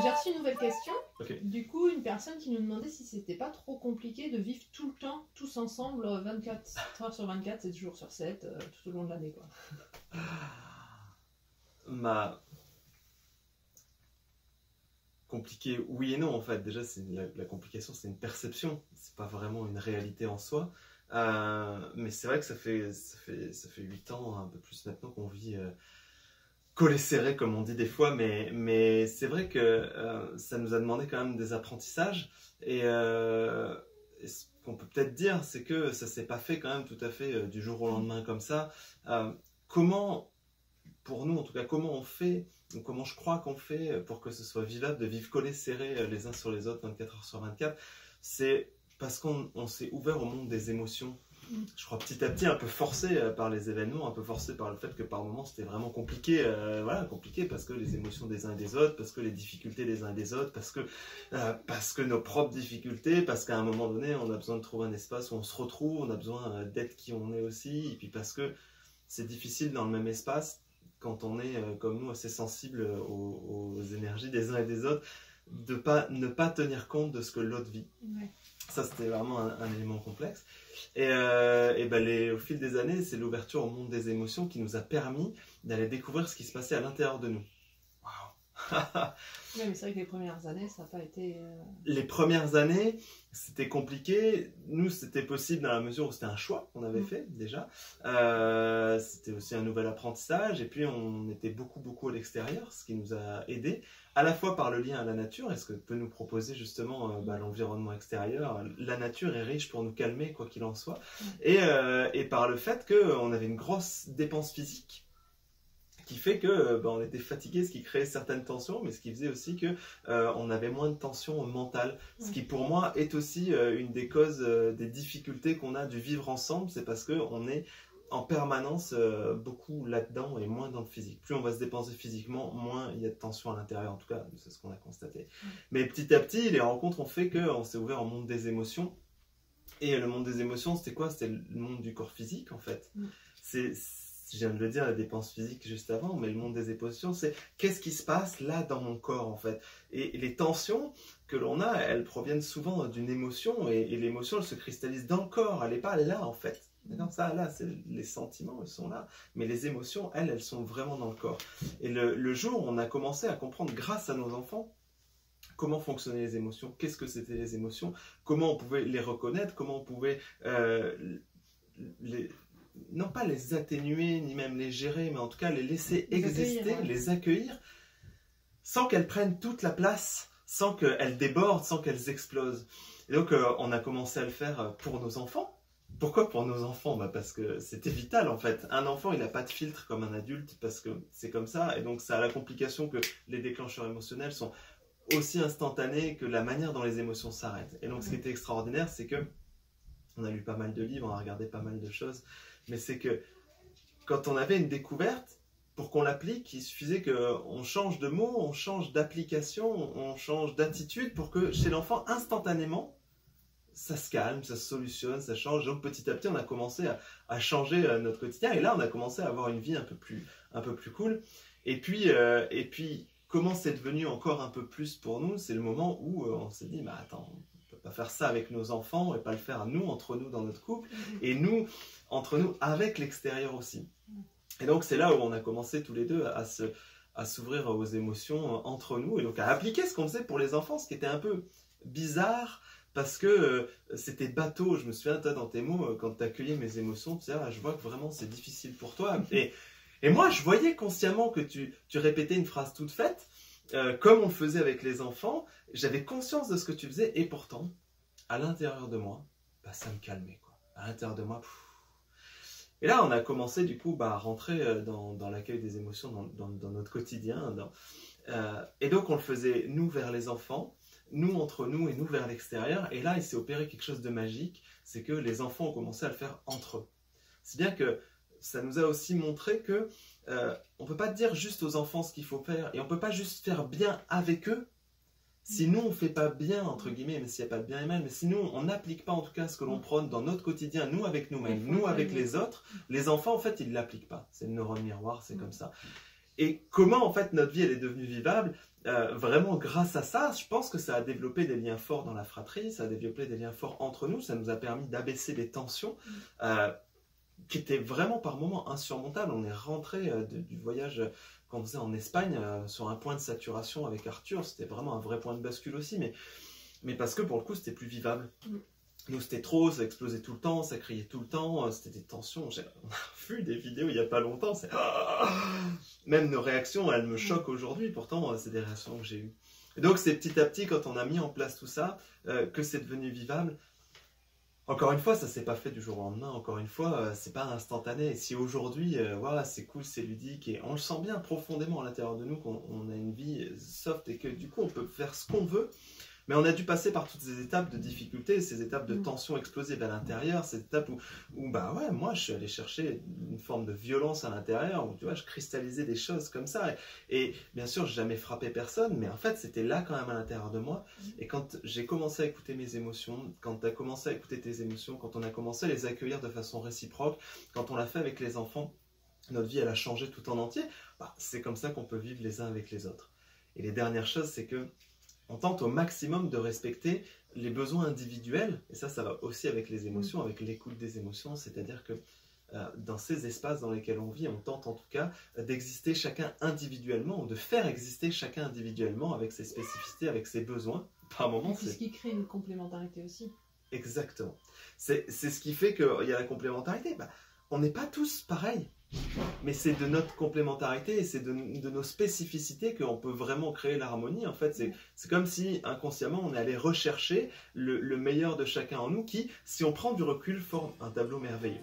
J'ai reçu une nouvelle question. Ok. Du coup, une personne qui nous demandait si c'était pas trop compliqué de vivre tout le temps, tous ensemble, 24 heures sur 24, 7 jours sur 7, tout au long de l'année, quoi. Compliqué, oui et non en fait. Déjà, la complication, c'est une perception, c'est pas vraiment une réalité en soi. Mais c'est vrai que ça fait 8 ans, un peu plus maintenant, qu'on vit collé serré, comme on dit des fois, mais c'est vrai que ça nous a demandé quand même des apprentissages. Et ce qu'on peut peut-être dire, c'est que ça s'est pas fait quand même tout à fait du jour au lendemain comme ça. Comment, pour nous en tout cas, comment on fait, ou comment je crois qu'on fait pour que ce soit vivable de vivre collés serrés les uns sur les autres 24 heures sur 24, c'est parce qu'on s'est ouvert au monde des émotions. Je crois petit à petit, un peu forcé par les événements, un peu forcé par le fait que par moments c'était vraiment compliqué, voilà, compliqué parce que les émotions des uns et des autres, parce que les difficultés des uns et des autres, parce que nos propres difficultés, parce qu'à un moment donné on a besoin de trouver un espace où on se retrouve, on a besoin d'être qui on est aussi, et puis parce que c'est difficile dans le même espace, quand on est comme nous assez sensible aux énergies des uns et des autres, de ne pas tenir compte de ce que l'autre vit. Ouais. Ça, c'était vraiment un élément complexe. Et au fil des années, c'est l'ouverture au monde des émotions qui nous a permis d'aller découvrir ce qui se passait à l'intérieur de nous. Waouh. Ouais, mais c'est vrai que les premières années, ça n'a pas été... Les premières années, c'était compliqué. Nous, c'était possible dans la mesure où c'était un choix qu'on avait fait déjà. C'était aussi un nouvel apprentissage. Et puis, on était beaucoup à l'extérieur, ce qui nous a aidés, à la fois par le lien à la nature, et ce que peut nous proposer justement l'environnement extérieur. La nature est riche pour nous calmer, quoi qu'il en soit. Et par le fait qu'on avait une grosse dépense physique, qui fait que on était fatigué, ce qui créait certaines tensions, mais ce qui faisait aussi que on avait moins de tension mentale. Ce qui pour moi est aussi une des causes des difficultés qu'on a du vivre ensemble, c'est parce qu'on est en permanence beaucoup là-dedans et moins dans le physique. Plus on va se dépenser physiquement, moins il y a de tension à l'intérieur, en tout cas, c'est ce qu'on a constaté. Mais petit à petit, les rencontres ont fait qu'on s'est ouvert au monde des émotions. Et le monde des émotions, c'était quoi? C'était le monde du corps physique, en fait. Je viens de le dire, la dépense physique juste avant, mais le monde des émotions, c'est qu'est-ce qui se passe là dans mon corps, en fait. Et les tensions que l'on a, elles proviennent souvent d'une émotion, et l'émotion, elle se cristallise dans le corps, elle n'est pas là, en fait. Non, ça, là, les sentiments, ils sont là, mais les émotions, elles sont vraiment dans le corps. Et le jour où on a commencé à comprendre, grâce à nos enfants, comment fonctionnaient les émotions, qu'est-ce que c'était les émotions, comment on pouvait les reconnaître, comment on pouvait non pas les atténuer, ni même les gérer, mais en tout cas les laisser exister, les accueillir, sans qu'elles prennent toute la place, sans qu'elles débordent, sans qu'elles explosent. Et donc on a commencé à le faire pour nos enfants. Pourquoi pour nos enfants? Parce que c'était vital en fait. Un enfant, il n'a pas de filtre comme un adulte, parce que c'est comme ça, et donc ça a la complication que les déclencheurs émotionnels sont aussi instantanés que la manière dont les émotions s'arrêtent. Et donc ce qui était extraordinaire, c'est que on a lu pas mal de livres, on a regardé pas mal de choses, mais c'est que quand on avait une découverte, pour qu'on l'applique, il suffisait qu'on change de mots, on change d'application, on change d'attitude pour que chez l'enfant, instantanément, ça se calme, ça se solutionne, ça change. Donc petit à petit, on a commencé à changer notre quotidien, et là, on a commencé à avoir une vie un peu plus cool. Et puis comment c'est devenu encore un peu plus pour nous, c'est le moment où on s'est dit, attends, pas faire ça avec nos enfants et pas le faire nous, entre nous dans notre couple, et nous, entre nous, avec l'extérieur aussi. Et donc c'est là où on a commencé tous les deux à s'ouvrir aux émotions entre nous, et donc à appliquer ce qu'on faisait pour les enfants, ce qui était un peu bizarre, parce que c'était bateau. Je me souviens, toi, dans tes mots, quand tu accueillais mes émotions, tu disais, je vois que vraiment c'est difficile pour toi. Et moi, je voyais consciemment que tu répétais une phrase toute faite, comme on le faisait avec les enfants. J'avais conscience de ce que tu faisais, et pourtant, à l'intérieur de moi, ça me calmait, quoi. À l'intérieur de moi, Et là, on a commencé du coup à rentrer dans l'accueil des émotions dans notre quotidien. Et donc, on le faisait, nous, vers les enfants, nous, entre nous, et nous, vers l'extérieur. Et là, il s'est opéré quelque chose de magique, c'est que les enfants ont commencé à le faire entre eux. C'est bien que ça nous a aussi montré que on ne peut pas dire juste aux enfants ce qu'il faut faire, et on ne peut pas juste faire bien avec eux, si nous on ne fait pas bien, entre guillemets, mais s'il n'y a pas de bien et mal, mais si nous on n'applique pas en tout cas ce que l'on prône dans notre quotidien, nous avec nous-mêmes, nous avec les autres, les enfants en fait ils ne l'appliquent pas, c'est le neurone miroir, c'est comme ça. Et comment en fait notre vie elle est devenue vivable? Vraiment grâce à ça, je pense que ça a développé des liens forts dans la fratrie, ça a développé des liens forts entre nous, ça nous a permis d'abaisser les tensions qui étaient vraiment par moments insurmontables. On est rentré du voyage qu'on faisait en Espagne sur un point de saturation avec Arthur, c'était vraiment un vrai point de bascule aussi, mais parce que pour le coup c'était plus vivable. Nous c'était trop, ça explosait tout le temps, ça criait tout le temps, c'était des tensions. On a vu des vidéos il n'y a pas longtemps, même nos réactions elles me choquent aujourd'hui, pourtant c'est des réactions que j'ai eues. Et donc c'est petit à petit quand on a mis en place tout ça que c'est devenu vivable. Encore une fois, ça s'est pas fait du jour au lendemain, encore une fois, c'est pas instantané. Et si aujourd'hui, voilà, c'est cool, c'est ludique, et on le sent bien profondément à l'intérieur de nous qu'on a une vie soft et que du coup on peut faire ce qu'on veut, mais on a dû passer par toutes ces étapes de difficulté, ces étapes de tension explosive à l'intérieur, ces étapes où bah ouais, moi je suis allé chercher une forme de violence à l'intérieur, où tu vois, je cristallisais des choses comme ça. Et bien sûr, j'ai jamais frappé personne, mais en fait c'était là quand même à l'intérieur de moi. Et quand j'ai commencé à écouter mes émotions, quand tu as commencé à écouter tes émotions, quand on a commencé à les accueillir de façon réciproque, quand on l'a fait avec les enfants, notre vie elle a changé tout en entier. Bah, c'est comme ça qu'on peut vivre les uns avec les autres. Et les dernières choses, c'est que on tente au maximum de respecter les besoins individuels, et ça va aussi avec les émotions, avec l'écoute des émotions, c'est-à-dire que dans ces espaces dans lesquels on vit, on tente en tout cas d'exister chacun individuellement, ou de faire exister chacun individuellement avec ses spécificités, avec ses besoins. Par moments, c'est ce qui crée une complémentarité aussi. Exactement. C'est ce qui fait qu'il y a la complémentarité. Bah, on n'est pas tous pareils. Mais c'est de notre complémentarité et c'est de nos spécificités qu'on peut vraiment créer l'harmonie. En fait, c'est comme si inconsciemment on est allé rechercher le meilleur de chacun en nous qui, si on prend du recul, forme un tableau merveilleux.